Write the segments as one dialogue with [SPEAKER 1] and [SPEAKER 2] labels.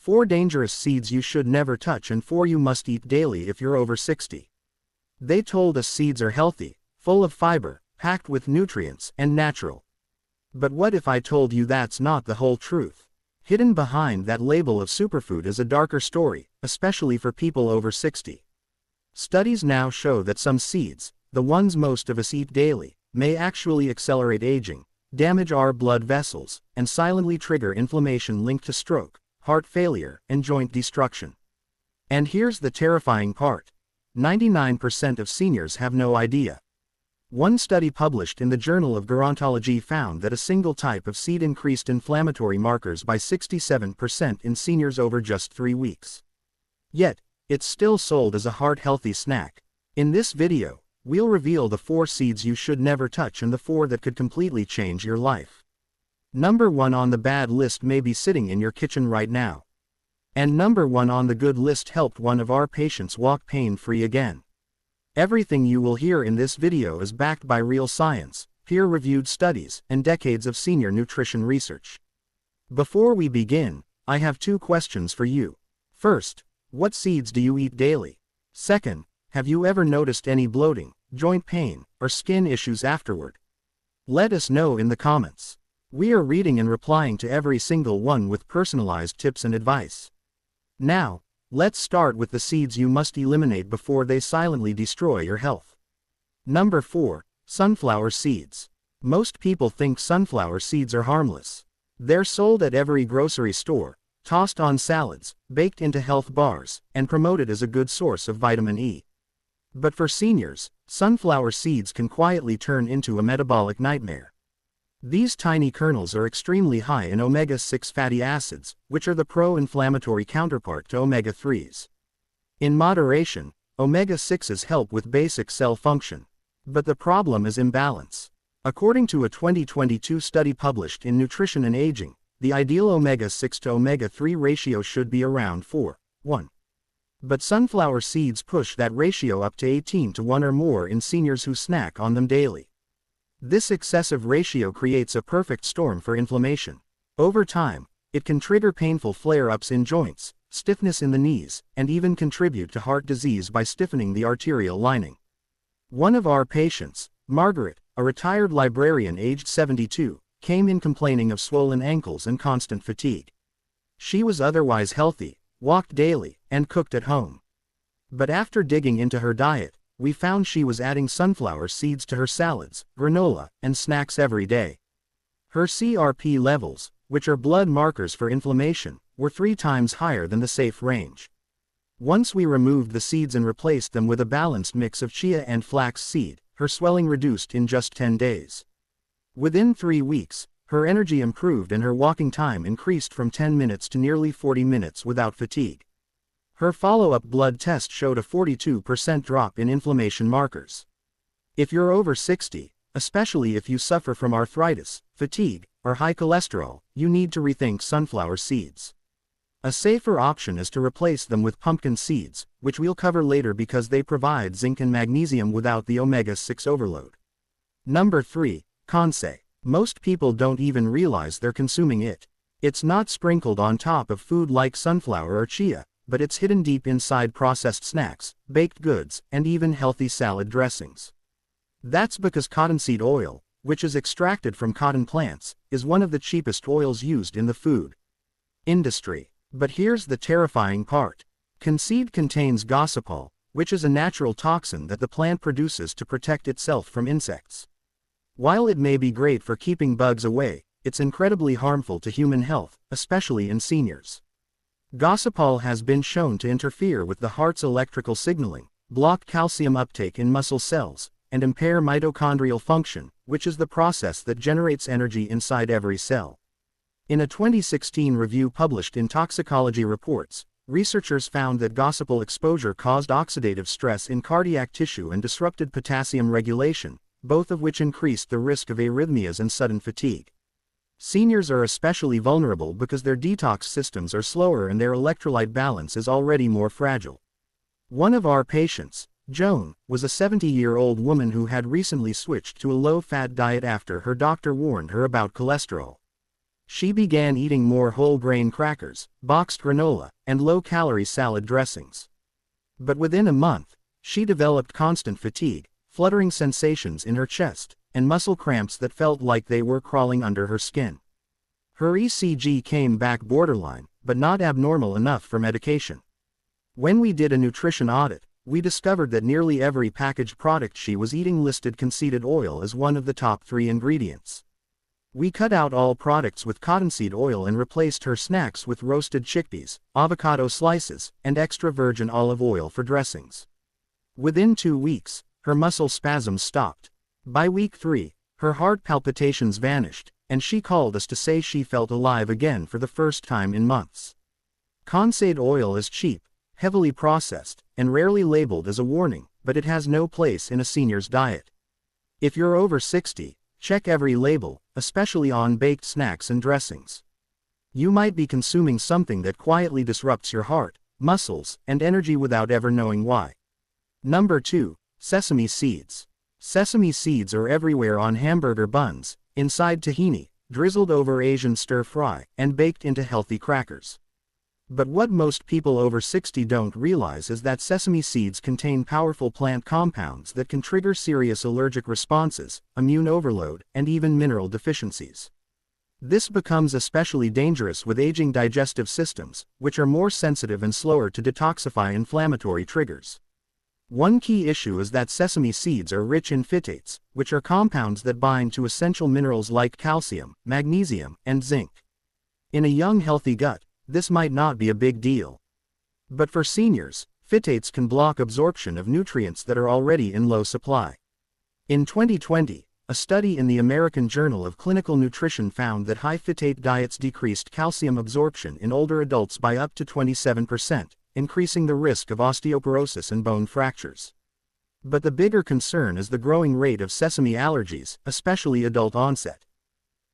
[SPEAKER 1] 4 dangerous seeds you should never touch and 4 you must eat daily if you're over 60. They told us seeds are healthy, full of fiber, packed with nutrients, and natural. But what if I told you that's not the whole truth? Hidden behind that label of superfood is a darker story, especially for people over 60. Studies now show that some seeds, the ones most of us eat daily, may actually accelerate aging, damage our blood vessels, and silently trigger inflammation linked to stroke, heart failure, and joint destruction. And here's the terrifying part. 99% of seniors have no idea. One study published in the Journal of Gerontology found that a single type of seed increased inflammatory markers by 67% in seniors over just 3 weeks. Yet, it's still sold as a heart-healthy snack. In this video, we'll reveal the 4 seeds you should never touch and the 4 that could completely change your life. Number 1 on the bad list may be sitting in your kitchen right now. And number 1 on the good list helped one of our patients walk pain-free again. Everything you will hear in this video is backed by real science, peer-reviewed studies, and decades of senior nutrition research. Before we begin, I have 2 questions for you. First, what seeds do you eat daily? Second, have you ever noticed any bloating, joint pain, or skin issues afterward? Let us know in the comments. We are reading and replying to every single one with personalized tips and advice. Now, let's start with the seeds you must eliminate before they silently destroy your health. Number 4, sunflower seeds. Most people think sunflower seeds are harmless. They're sold at every grocery store, tossed on salads, baked into health bars, and promoted as a good source of vitamin E. But for seniors, sunflower seeds can quietly turn into a metabolic nightmare. These tiny kernels are extremely high in omega-6 fatty acids, which are the pro-inflammatory counterpart to omega-3s. In moderation, omega-6s help with basic cell function. But the problem is imbalance. According to a 2022 study published in Nutrition and Aging, the ideal omega-6 to omega-3 ratio should be around 4:1. But sunflower seeds push that ratio up to 18:1 or more in seniors who snack on them daily. This excessive ratio creates a perfect storm for inflammation. Over time, it can trigger painful flare-ups in joints, stiffness in the knees, and even contribute to heart disease by stiffening the arterial lining. One of our patients, Margaret, a retired librarian aged 72, came in complaining of swollen ankles and constant fatigue. She was otherwise healthy, walked daily, and cooked at home. But after digging into her diet, we found she was adding sunflower seeds to her salads, granola, and snacks every day. Her CRP levels, which are blood markers for inflammation, were 3 times higher than the safe range. Once we removed the seeds and replaced them with a balanced mix of chia and flax seed, her swelling reduced in just 10 days. Within 3 weeks, her energy improved and her walking time increased from 10 minutes to nearly 40 minutes without fatigue. Her follow-up blood test showed a 42% drop in inflammation markers. If you're over 60, especially if you suffer from arthritis, fatigue, or high cholesterol, you need to rethink sunflower seeds. A safer option is to replace them with pumpkin seeds, which we'll cover later because they provide zinc and magnesium without the omega-6 overload. Number 3, Consay. Most people don't even realize they're consuming it. It's not sprinkled on top of food like sunflower or chia, but it's hidden deep inside processed snacks, baked goods, and even healthy salad dressings. That's because cottonseed oil, which is extracted from cotton plants, is one of the cheapest oils used in the food industry. But here's the terrifying part. Cottonseed contains gossypol, which is a natural toxin that the plant produces to protect itself from insects. While it may be great for keeping bugs away, it's incredibly harmful to human health, especially in seniors. Gossypol has been shown to interfere with the heart's electrical signaling, block calcium uptake in muscle cells, and impair mitochondrial function, which is the process that generates energy inside every cell. In a 2016 review published in Toxicology Reports, researchers found that gossypol exposure caused oxidative stress in cardiac tissue and disrupted potassium regulation, both of which increased the risk of arrhythmias and sudden fatigue. Seniors are especially vulnerable because their detox systems are slower and their electrolyte balance is already more fragile. One of our patients, Joan, was a 70-year-old woman who had recently switched to a low-fat diet after her doctor warned her about cholesterol. She began eating more whole grain crackers, boxed granola, and low-calorie salad dressings. But within a month, she developed constant fatigue, fluttering sensations in her chest, and muscle cramps that felt like they were crawling under her skin. Her ECG came back borderline, but not abnormal enough for medication. When we did a nutrition audit, we discovered that nearly every packaged product she was eating listed cottonseed oil as one of the top 3 ingredients. We cut out all products with cottonseed oil and replaced her snacks with roasted chickpeas, avocado slices, and extra virgin olive oil for dressings. Within 2 weeks, her muscle spasms stopped. By week 3, her heart palpitations vanished, and she called us to say she felt alive again for the first time in months. Cottonseed oil is cheap, heavily processed, and rarely labeled as a warning, but it has no place in a senior's diet. If you're over 60, check every label, especially on baked snacks and dressings. You might be consuming something that quietly disrupts your heart, muscles, and energy without ever knowing why. Number 2. Sesame seeds. Sesame seeds are everywhere on hamburger buns, inside tahini, drizzled over Asian stir-fry, and baked into healthy crackers. But what most people over 60 don't realize is that sesame seeds contain powerful plant compounds that can trigger serious allergic responses, immune overload, and even mineral deficiencies. This becomes especially dangerous with aging digestive systems, which are more sensitive and slower to detoxify inflammatory triggers. One key issue is that sesame seeds are rich in phytates, which are compounds that bind to essential minerals like calcium, magnesium, and zinc. In a young healthy gut, this might not be a big deal. But for seniors, phytates can block absorption of nutrients that are already in low supply. In 2020, a study in the American Journal of Clinical Nutrition found that high phytate diets decreased calcium absorption in older adults by up to 27%, increasing the risk of osteoporosis and bone fractures. But the bigger concern is the growing rate of sesame allergies, especially adult onset.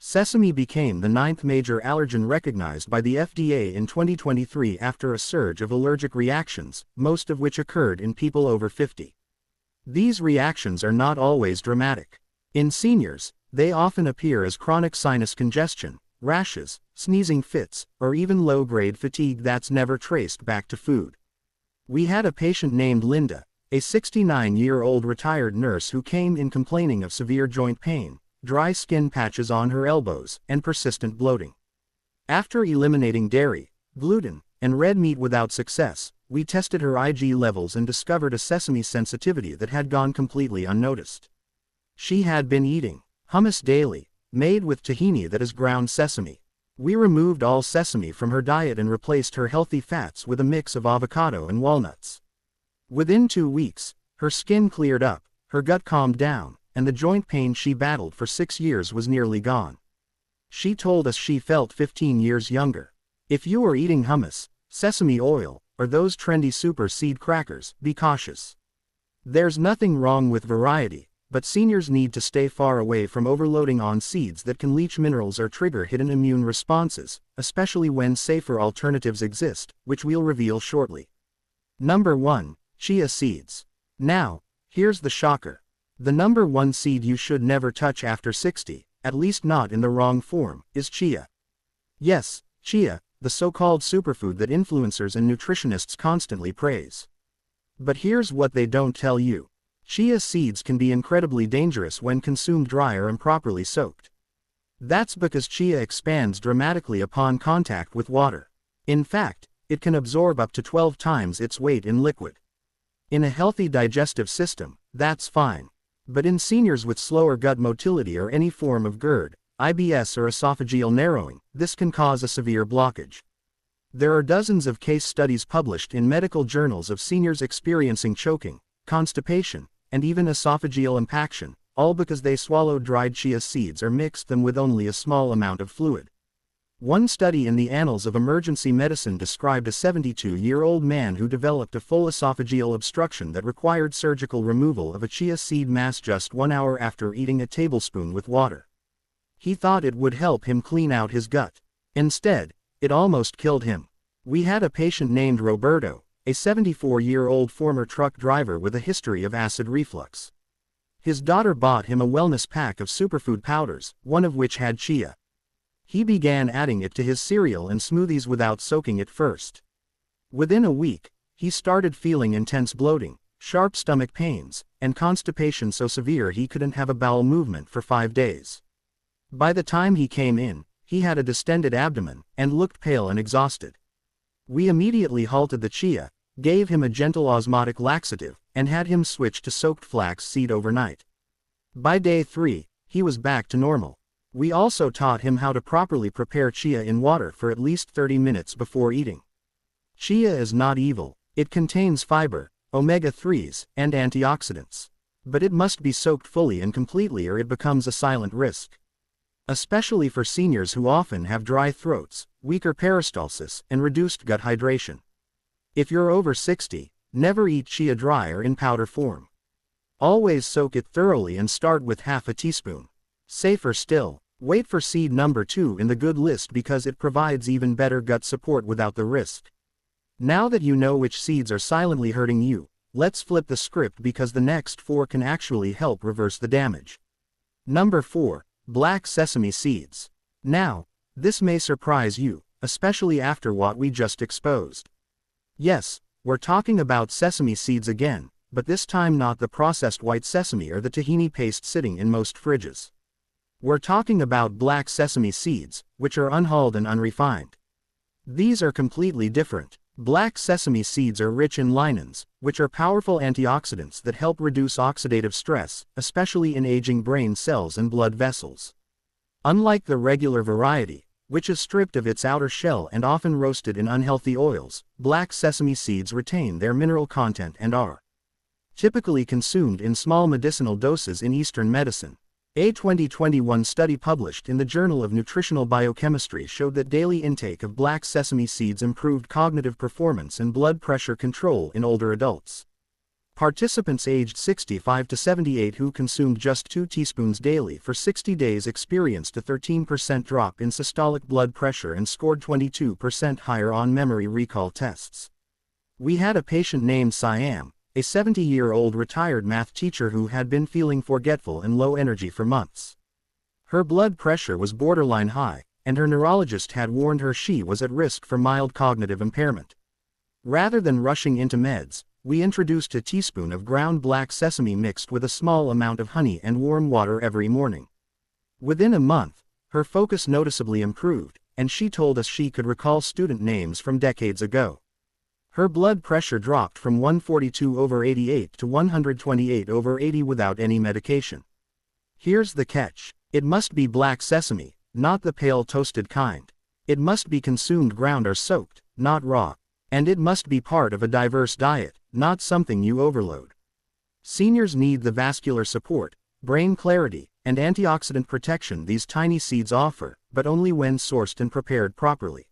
[SPEAKER 1] Sesame became the 9th major allergen recognized by the FDA in 2023 after a surge of allergic reactions, most of which occurred in people over 50. These reactions are not always dramatic. In seniors, they often appear as chronic sinus congestion, rashes, sneezing fits, or even low-grade fatigue that's never traced back to food. We had a patient named Linda, a 69-year-old retired nurse who came in complaining of severe joint pain, dry skin patches on her elbows, and persistent bloating. After eliminating dairy, gluten, and red meat without success, we tested her Ig levels and discovered a sesame sensitivity that had gone completely unnoticed. She had been eating hummus daily, made with tahini that is ground sesame. We removed all sesame from her diet and replaced her healthy fats with a mix of avocado and walnuts. Within 2 weeks, her skin cleared up, her gut calmed down, and the joint pain she battled for 6 years was nearly gone. She told us she felt 15 years younger. If you are eating hummus, sesame oil, or those trendy super seed crackers, be cautious. There's nothing wrong with variety, but seniors need to stay far away from overloading on seeds that can leach minerals or trigger hidden immune responses, especially when safer alternatives exist, which we'll reveal shortly. Number 1. Chia seeds. Now, here's the shocker. The number 1 seed you should never touch after 60, at least not in the wrong form, is chia. Yes, chia, the so-called superfood that influencers and nutritionists constantly praise. But here's what they don't tell you. Chia seeds can be incredibly dangerous when consumed dry or improperly soaked. That's because chia expands dramatically upon contact with water. In fact, it can absorb up to 12 times its weight in liquid. In a healthy digestive system, that's fine. But in seniors with slower gut motility or any form of GERD, IBS or esophageal narrowing, this can cause a severe blockage. There are dozens of case studies published in medical journals of seniors experiencing choking, constipation, and even esophageal impaction, all because they swallowed dried chia seeds or mixed them with only a small amount of fluid. One study in the Annals of Emergency Medicine described a 72-year-old man who developed a full esophageal obstruction that required surgical removal of a chia seed mass just 1 hour after eating a tablespoon with water. He thought it would help him clean out his gut. Instead, it almost killed him. We had a patient named Roberto, a 74-year-old former truck driver with a history of acid reflux. His daughter bought him a wellness pack of superfood powders, one of which had chia. He began adding it to his cereal and smoothies without soaking it first. Within a week, he started feeling intense bloating, sharp stomach pains, and constipation so severe he couldn't have a bowel movement for 5 days. By the time he came in, he had a distended abdomen, and looked pale and exhausted. We immediately halted the chia, gave him a gentle osmotic laxative, and had him switch to soaked flax seed overnight. By day 3, he was back to normal. We also taught him how to properly prepare chia in water for at least 30 minutes before eating. Chia is not evil, it contains fiber, omega-3s, and antioxidants. But it must be soaked fully and completely or it becomes a silent risk. Especially for seniors who often have dry throats, weaker peristalsis, and reduced gut hydration. If you're over 60, never eat chia dry or in powder form. Always soak it thoroughly and start with half a teaspoon. Safer still, wait for seed number 2 in the good list because it provides even better gut support without the risk. Now that you know which seeds are silently hurting you, let's flip the script because the next 4 can actually help reverse the damage. Number 4, black sesame seeds. Now, this may surprise you, especially after what we just exposed. Yes, we're talking about sesame seeds again, but this time not the processed white sesame or the tahini paste sitting in most fridges. We're talking about black sesame seeds, which are unhulled and unrefined. These are completely different. Black sesame seeds are rich in lignans, which are powerful antioxidants that help reduce oxidative stress, especially in aging brain cells and blood vessels. Unlike the regular variety, which is stripped of its outer shell and often roasted in unhealthy oils, black sesame seeds retain their mineral content and are typically consumed in small medicinal doses in Eastern medicine. A 2021 study published in the Journal of Nutritional Biochemistry showed that daily intake of black sesame seeds improved cognitive performance and blood pressure control in older adults. Participants aged 65 to 78 who consumed just 2 teaspoons daily for 60 days experienced a 13% drop in systolic blood pressure and scored 22% higher on memory recall tests. We had a patient named Siam, a 70-year-old retired math teacher who had been feeling forgetful and low energy for months. Her blood pressure was borderline high, and her neurologist had warned her she was at risk for mild cognitive impairment. Rather than rushing into meds, we introduced a teaspoon of ground black sesame mixed with a small amount of honey and warm water every morning. Within a month, her focus noticeably improved, and she told us she could recall student names from decades ago. Her blood pressure dropped from 142/88 to 128/80 without any medication. Here's the catch. It must be black sesame, not the pale toasted kind. It must be consumed ground or soaked, not raw. And it must be part of a diverse diet, not something you overload. Seniors need the vascular support, brain clarity, and antioxidant protection these tiny seeds offer, but only when sourced and prepared properly.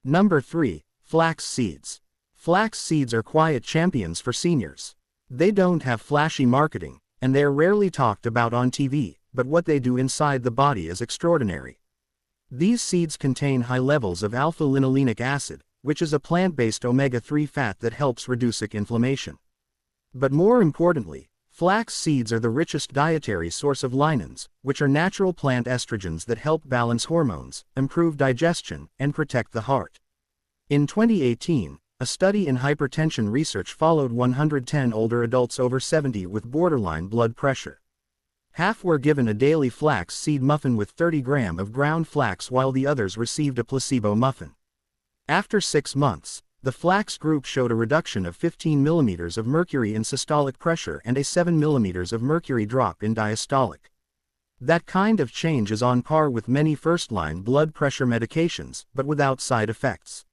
[SPEAKER 1] Number 3, flax seeds. Flax seeds are quiet champions for seniors. They don't have flashy marketing, and they're rarely talked about on TV, but what they do inside the body is extraordinary. These seeds contain high levels of alpha-linolenic acid, which is a plant-based omega-3 fat that helps reduce inflammation. But more importantly, flax seeds are the richest dietary source of lignans, which are natural plant estrogens that help balance hormones, improve digestion, and protect the heart. In 2018, a study in hypertension research followed 110 older adults over 70 with borderline blood pressure. Half were given a daily flax seed muffin with 30 grams of ground flax while the others received a placebo muffin. After 6 months, the flax group showed a reduction of 15 millimeters of mercury in systolic pressure and a 7 millimeters of mercury drop in diastolic. That kind of change is on par with many first-line blood pressure medications, but without side effects.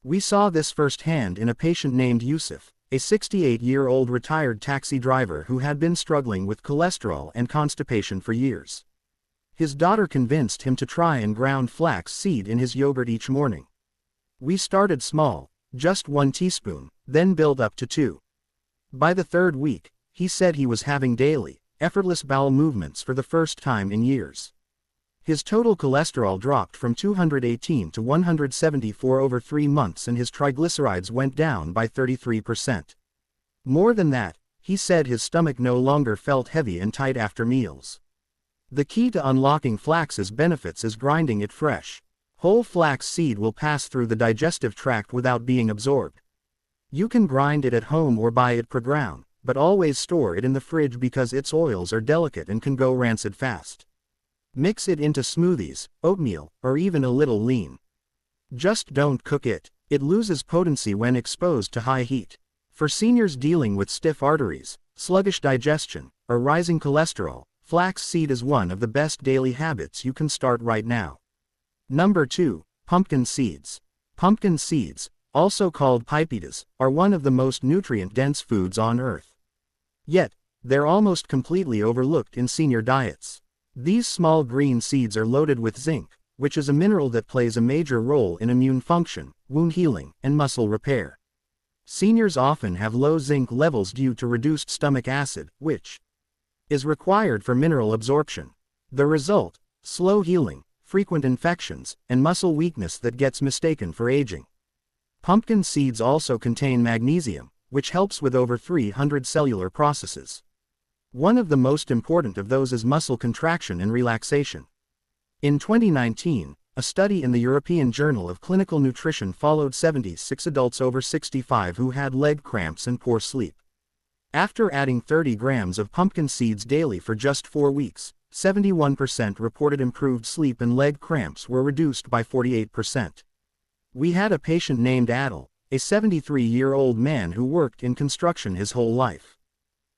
[SPEAKER 1] We saw this firsthand in a patient named Yusuf, a 68-year-old retired taxi driver who had been struggling with cholesterol and constipation for years. His daughter convinced him to try and ground flax seed in his yogurt each morning. We started small, just 1 teaspoon, then built up to 2. By the 3rd week, he said he was having daily, effortless bowel movements for the first time in years. His total cholesterol dropped from 218 to 174 over 3 months and his triglycerides went down by 33%. More than that, he said his stomach no longer felt heavy and tight after meals. The key to unlocking flax's benefits is grinding it fresh. Whole flax seed will pass through the digestive tract without being absorbed. You can grind it at home or buy it per ground, but always store it in the fridge because its oils are delicate and can go rancid fast. Mix it into smoothies, oatmeal, or even a little lean. Just don't cook it. It loses potency when exposed to high heat. For seniors dealing with stiff arteries, sluggish digestion, or rising cholesterol, flax seed is one of the best daily habits you can start right now. Number 2. Pumpkin seeds. Pumpkin seeds, also called pepitas, are one of the most nutrient-dense foods on Earth. Yet, they're almost completely overlooked in senior diets. These small green seeds are loaded with zinc, which is a mineral that plays a major role in immune function, wound healing, and muscle repair. Seniors often have low zinc levels due to reduced stomach acid, which is required for mineral absorption. The result: slow healing, frequent infections, and muscle weakness that gets mistaken for aging. Pumpkin seeds also contain magnesium, which helps with over 300 cellular processes. One of the most important of those is muscle contraction and relaxation. In 2019, a study in the European Journal of Clinical Nutrition followed 76 adults over 65 who had leg cramps and poor sleep. After adding 30 grams of pumpkin seeds daily for just 4 weeks, 71% reported improved sleep and leg cramps were reduced by 48%. We had a patient named Adil, a 73-year-old man who worked in construction his whole life.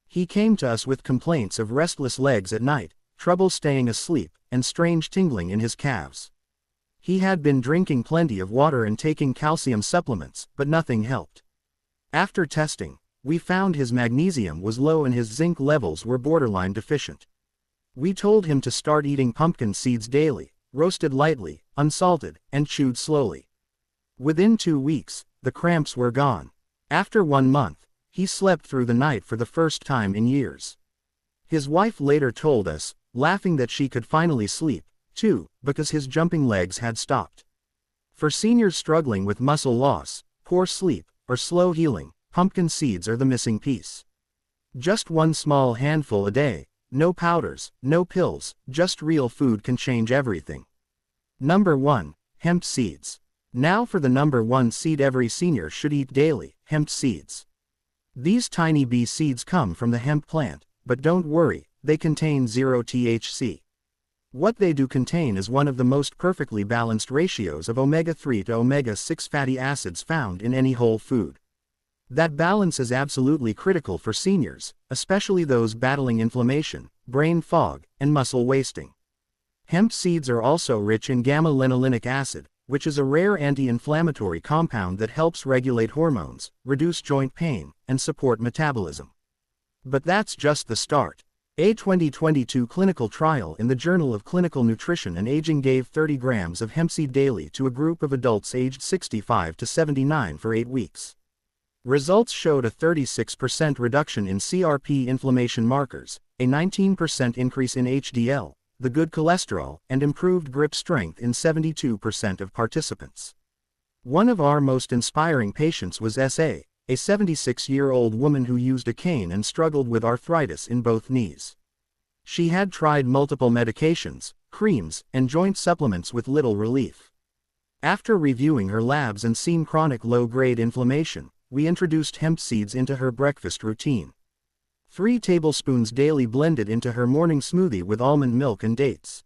[SPEAKER 1] He came to us with complaints of restless legs at night, trouble staying asleep, and strange tingling in his calves. He had been drinking plenty of water and taking calcium supplements, but nothing helped. After testing, we found his magnesium was low and his zinc levels were borderline deficient. We told him to start eating pumpkin seeds daily, roasted lightly, unsalted, and chewed slowly. Within 2 weeks, the cramps were gone. After 1 month, he slept through the night for the first time in years. His wife later told us, laughing, that she could finally sleep, too, because his jumping legs had stopped. For seniors struggling with muscle loss, poor sleep, or slow healing, pumpkin seeds are the missing piece. Just one small handful a day, no powders, no pills, just real food can change everything. Number 1. Hemp seeds. Now for the number 1 seed every senior should eat daily: hemp seeds. These tiny bee seeds come from the hemp plant, but don't worry, they contain 0 THC. What they do contain is one of the most perfectly balanced ratios of omega-3 to omega-6 fatty acids found in any whole food. That balance is absolutely critical for seniors, especially those battling inflammation, brain fog, and muscle wasting. Hemp seeds are also rich in gamma-linolenic acid, which is a rare anti-inflammatory compound that helps regulate hormones, reduce joint pain, and support metabolism. But that's just the start. A 2022 clinical trial in the Journal of Clinical Nutrition and Aging gave 30 grams of hemp seed daily to a group of adults aged 65 to 79 for 8 weeks. Results showed a 36% reduction in CRP inflammation markers, a 19% increase in HDL, the good cholesterol, and improved grip strength in 72% of participants. One of our most inspiring patients was S.A., a 76-year-old woman who used a cane and struggled with arthritis in both knees. She had tried multiple medications, creams, and joint supplements with little relief. After reviewing her labs and seeing chronic low-grade inflammation, we introduced hemp seeds into her breakfast routine. 3 tablespoons daily blended into her morning smoothie with almond milk and dates.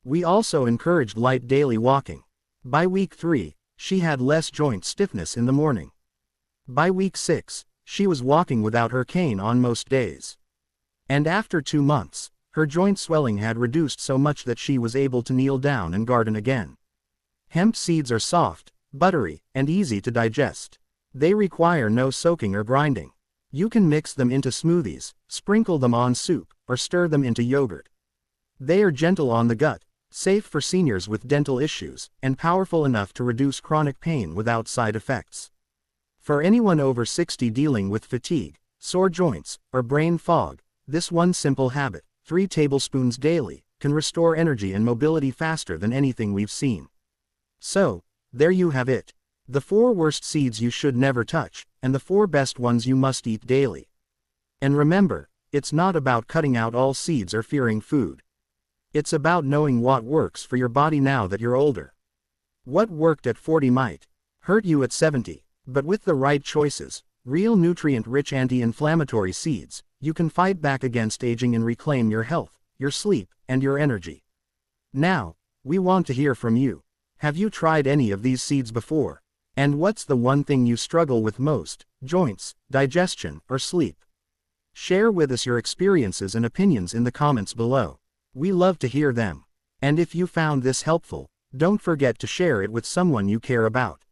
[SPEAKER 1] We also encouraged light daily walking. By week 3, she had less joint stiffness in the morning. By week 6, she was walking without her cane on most days. And after 2 months, her joint swelling had reduced so much that she was able to kneel down and garden again. Hemp seeds are soft, buttery, and easy to digest. They require no soaking or grinding. You can mix them into smoothies, sprinkle them on soup, or stir them into yogurt. They are gentle on the gut, safe for seniors with dental issues, and powerful enough to reduce chronic pain without side effects. For anyone over 60 dealing with fatigue, sore joints, or brain fog, this one simple habit, 3 tablespoons daily, can restore energy and mobility faster than anything we've seen. So, there you have it. The 4 worst seeds you should never touch, and the 4 best ones you must eat daily. And remember, it's not about cutting out all seeds or fearing food. It's about knowing what works for your body now that you're older. What worked at 40 might hurt you at 70, but with the right choices, real nutrient-rich anti-inflammatory seeds, you can fight back against aging and reclaim your health, your sleep, and your energy. Now, we want to hear from you. Have you tried any of these seeds before? And what's the one thing you struggle with most, joints, digestion, or sleep? Share with us your experiences and opinions in the comments below. We love to hear them. And if you found this helpful, don't forget to share it with someone you care about.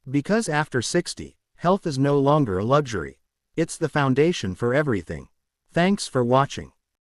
[SPEAKER 1] Because after 60, health is no longer a luxury. It's the foundation for everything. Thanks for watching.